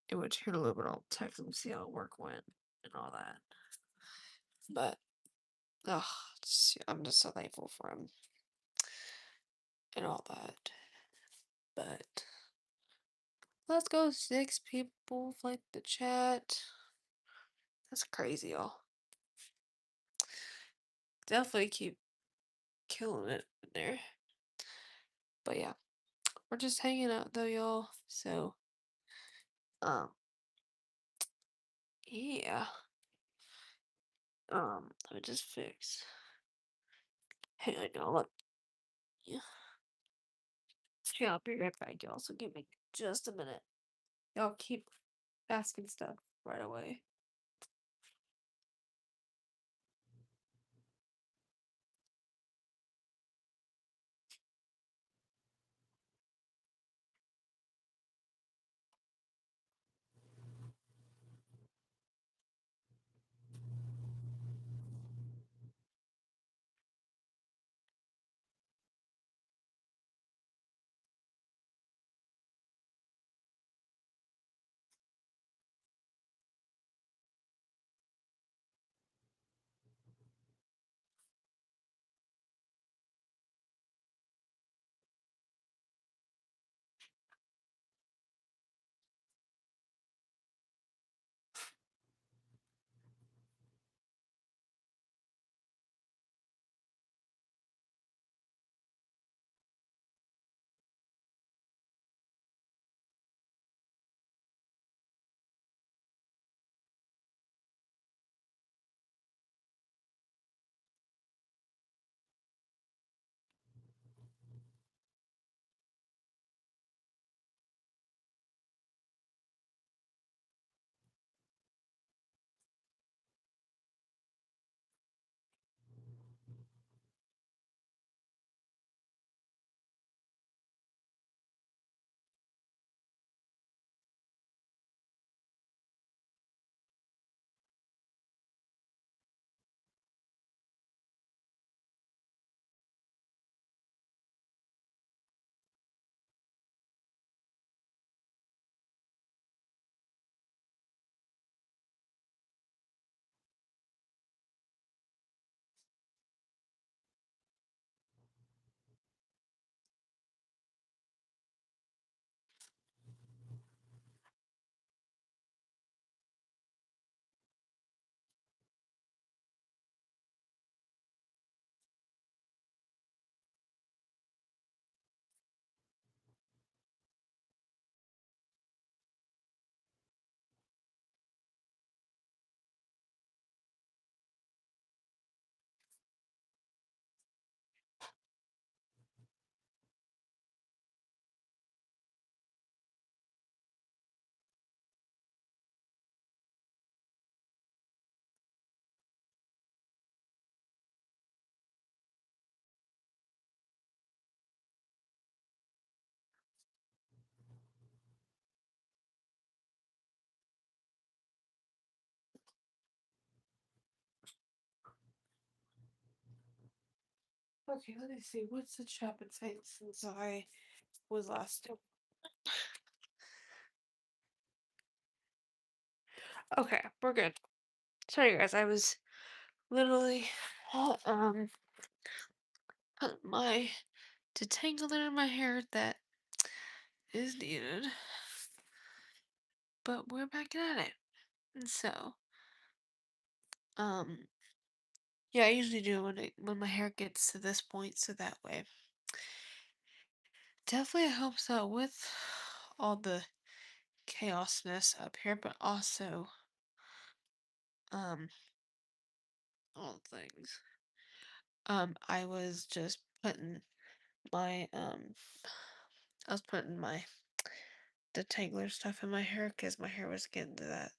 In which here in a little bit I'll text him, see how work went and all that. But, oh, I'm just so thankful for him and all that. But, let's go 6 people like the chat. That's crazy, y'all. Definitely keep killing it in there. But yeah, we're just hanging out though, y'all. So, um, yeah. Let me just fix. Hang on, y'all. Yeah. Yeah, I'll be right back, y'all. So give me just a minute. Y'all keep asking stuff right away.
Okay, let me see. What's the chat been saying since I was last? Okay, we're good. Sorry, guys. I was literally put my detangler in my hair that is needed, but we're back at it. And so, um, yeah, I usually do when my hair gets to this point, so that way definitely helps out with all the chaosness up here, but also um all the things. I was just putting my I was putting my detangler stuff in my hair because my hair was getting to that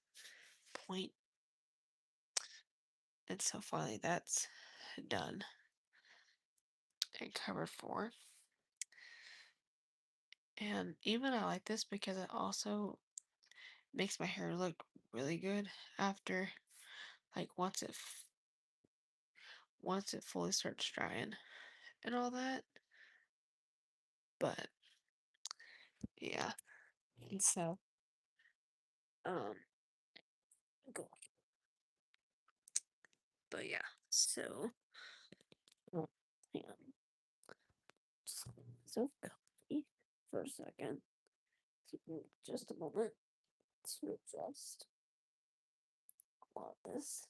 point, and so finally that's done and covered for. And even I like this because it also makes my hair look really good after, like, once it fully starts drying and all that. But yeah, and so um go but yeah, so oh, hang on. So comfy for a second. Just a moment to adjust all this.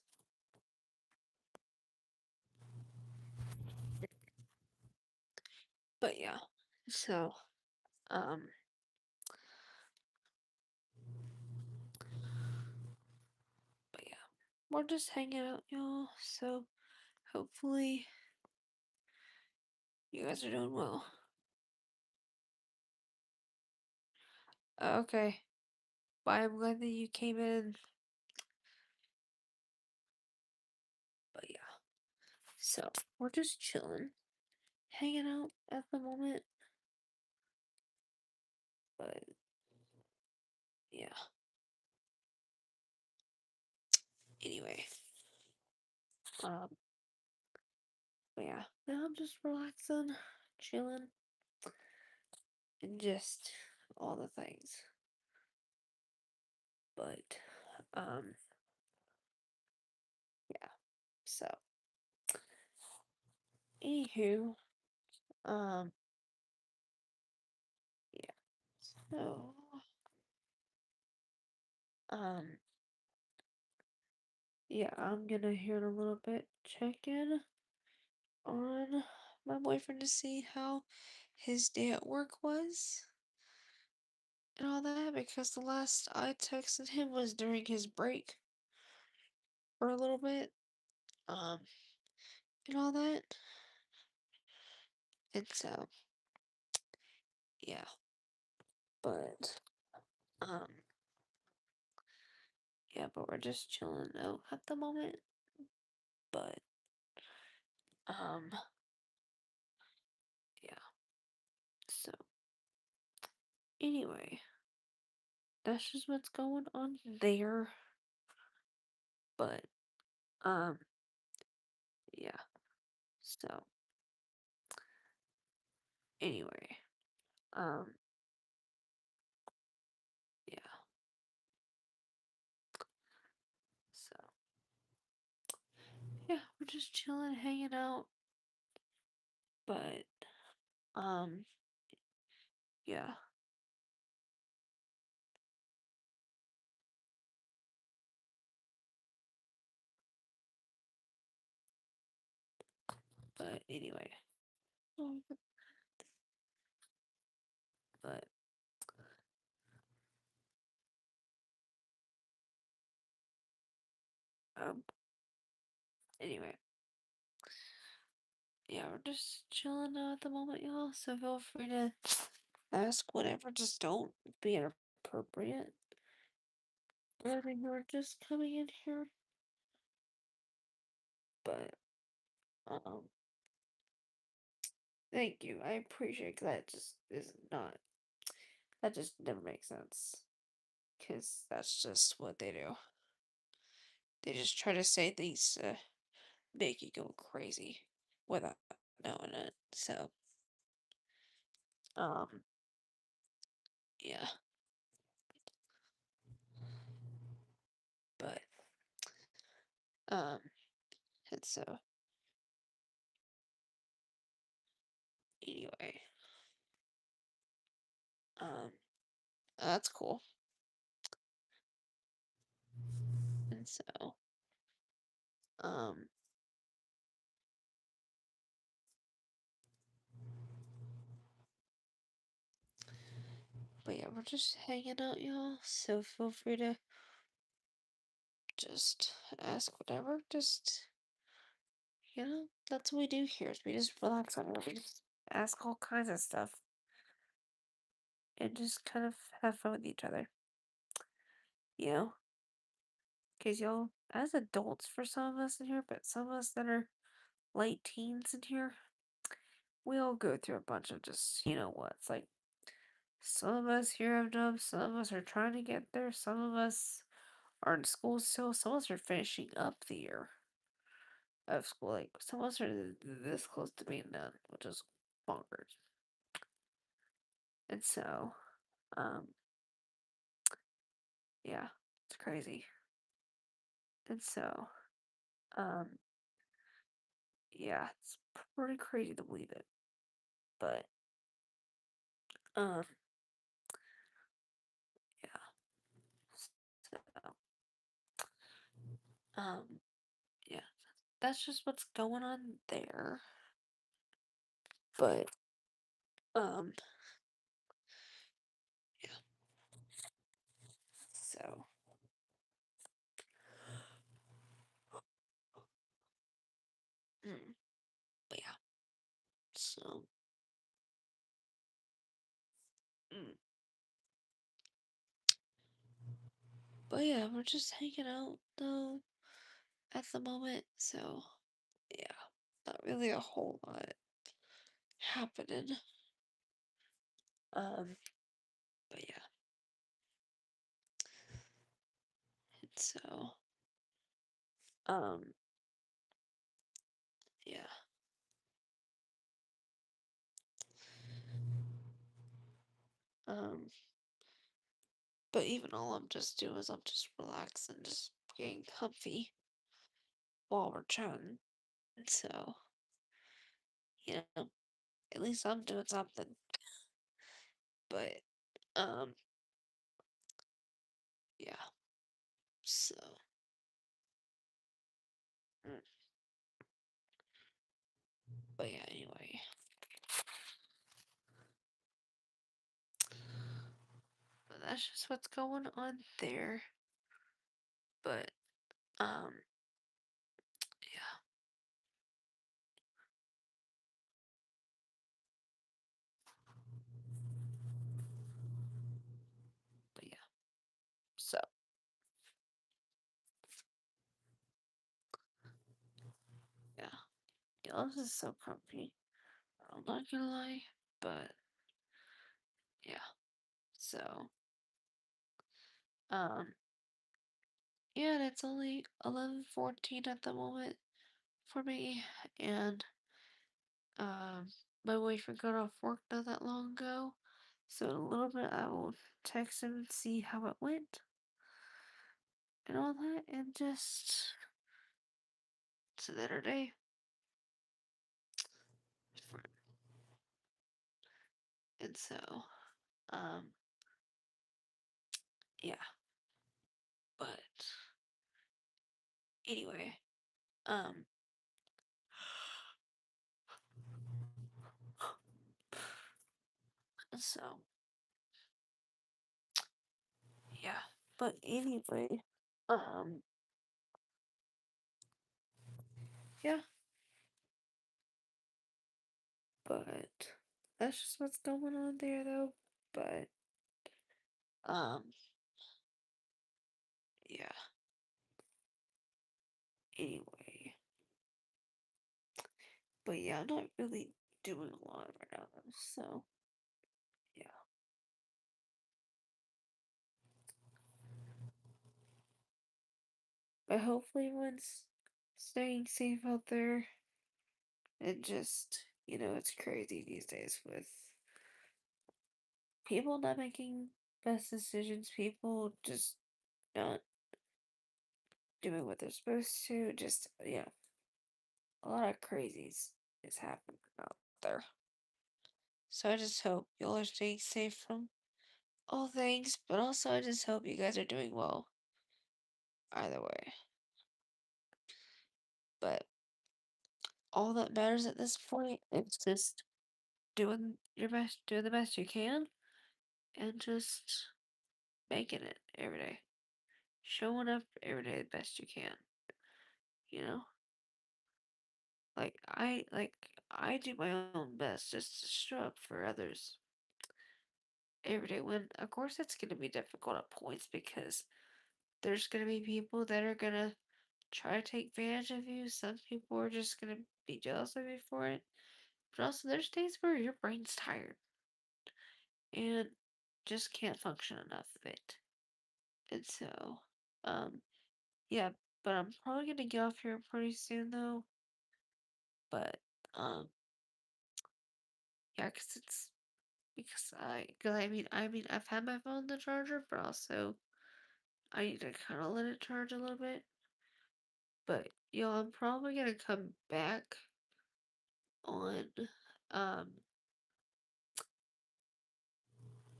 But yeah, so um but yeah, we're just hanging out, y'all. So hopefully you guys are doing well. Okay. Bye. I'm glad that you came in. But yeah. So we're just chilling, hanging out at the moment. But yeah. Anyway. Um but yeah. Now I'm just relaxing, chilling, and just all the things. But um yeah. So anywho, um yeah. So um yeah, I'm gonna here in a little bit check in on my boyfriend to see how his day at work was and all that because the last I texted him was during his break for a little bit, um, and all that. And so, yeah, but, um, yeah, but we're just chilling out at the moment. But, um, yeah, so anyway, that's just what's going on there. But, um, yeah, so anyway, um, yeah, so yeah, we're just chilling, hanging out. But, um, yeah, but anyway, but, um, anyway, yeah, we're just chilling out at the moment, y'all. So feel free to ask whatever, just don't be inappropriate. I think we're just coming in here, but, um, thank you. I appreciate that. Just is not, that just never makes sense. Because that's just what they do. They just try to say things to make you go crazy without
knowing it. So, um, yeah, but, um, and so, anyway, um, that's cool. And so, um, but yeah, we're just hanging out, y'all. So feel free to just ask whatever. Just, that's what we do here. Is we just relax on it. We just ask all kinds of stuff and just kind of have fun with each other. You know, because y'all, as adults for some of us in here, but some of us that are late teens in here, we all go through a bunch of just, what? It's like some of us here have jobs, some of us are trying to get there, some of us are in school still, some of us are finishing up the year of school. Like some of us are this close to being done, which is bonkers. And so, um, yeah, it's crazy. And so, um, yeah, it's pretty crazy to believe it. But, um, yeah. So, um, yeah, that's just what's going on there. But, um, yeah. So, mm, but yeah. So, mm, but yeah, we're just hanging out though at the moment. So, yeah, not really a whole lot happening. Um, but yeah, and so, um, yeah. Um, but even all I'm just doing is I'm just relaxing, just getting comfy while we're chatting. And so, you know, at least I'm doing something. But, um, yeah. So, mm, but yeah, anyway. But that's just what's going on there. But, um, yeah. But yeah. So, yeah. Yeah, this is so comfy. I'm not gonna lie. But, yeah. So, um, yeah, and it's only 11:14 at the moment for me, and my boyfriend got off work not that long ago, so in a little bit I will text him and see how it went and all that, and just it's another day. For, and so, um, yeah, but anyway, um, so yeah, but anyway, um, yeah, but that's just what's going on there though, but um, yeah, anyway, but yeah, I'm not really doing a lot right now, though, so yeah. But hopefully everyone's staying safe out there and just It's crazy these days with people not making best decisions, people just not doing what they're supposed to. Just, a lot of crazies is happening out there. So I just hope y'all are staying safe from all things, but also I just hope you guys are doing well either way. But all that matters at this point is just doing your best, doing the best you can, and just making it every day. Showing up every day the best you can, you know? Like I do my own best just to show up for others every day when of course it's gonna be difficult at points because there's gonna be people that are gonna try to take advantage of you. Some people are just gonna be jealous of you for it. But also there's days where your brain's tired and just can't function enough of it. And so, um, yeah, but I'm probably gonna get off here pretty soon though. But yeah, because I mean, I've had my phone on the charger, but also I need to kind of let it charge a little bit. But I'm probably gonna come back on um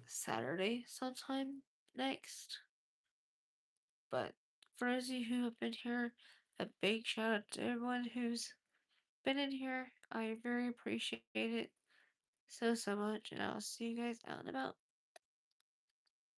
Saturday sometime next. But for those of you who have been here, a big shout out to everyone who's been in here. I very appreciate it so much, and I'll see you guys out and about.